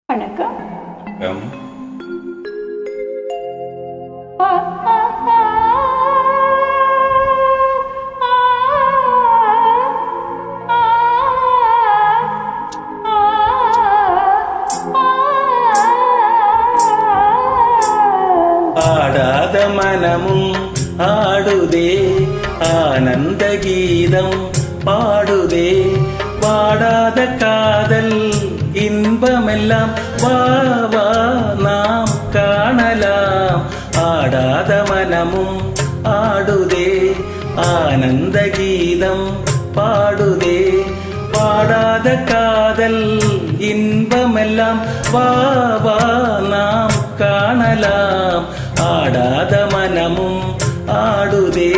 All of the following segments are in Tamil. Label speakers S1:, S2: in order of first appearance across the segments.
S1: வணக்கம்.
S2: ஆடாத மனமும் ஆடுதே, ஆனந்த கீதம் பாடுதே, பாடாத காதல் இன்பமெல்லாம் வா வா நாம் காணலாம். ஆடாத மனமும் ஆடுதே, ஆனந்த கீதம் பாடுதே, பாடாத காதல் இன்பமெல்லாம் வா வா நாம் காணலாம். ஆடாத மனமும் ஆடுதே.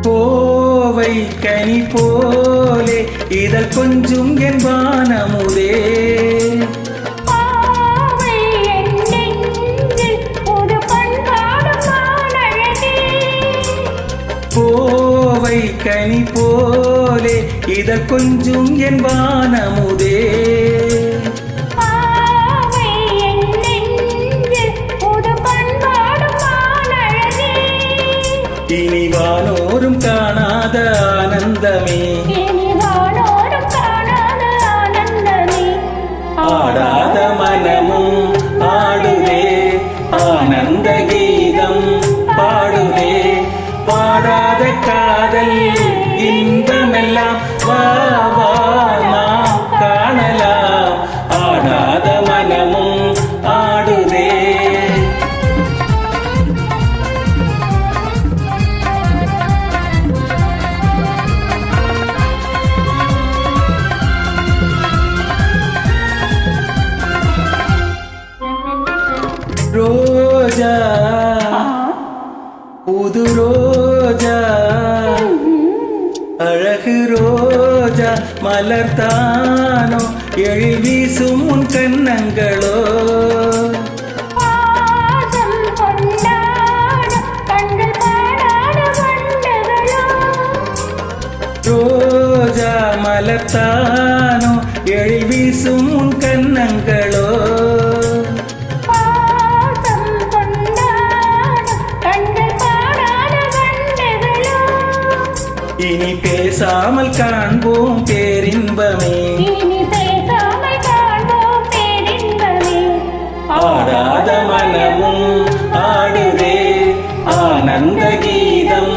S2: கோவை கனி போலே இதழ் கொஞ்சும் என் வானமுதே, கோவை கனி போலே இதழ் கொஞ்சும் என் வானமுதே, இனி வானோரும் காணாத ஆனந்தமே, ஆடாத மனமும் ஆடுதே, ஆனந்த கீதம் பாடுதே, பாடாத காதல் இன்பமெல்லாம் வா வா நாம் காணலாம். ஆடாத மனமும் ஆடுதே. ரோஜா புது ரோஜா, அழகு ரோஜா மலர்தானோ, எழில் வீசும் உன் கன்னங்களோ, ரோஜா மலர்தானோ, எழில் வீசும் உன் கன்னங்களோ, இனி பேசாமல் காண்போம் பேரின்பமே, ஆடாத மனமும் ஆடுதே, ஆனந்த கீதம்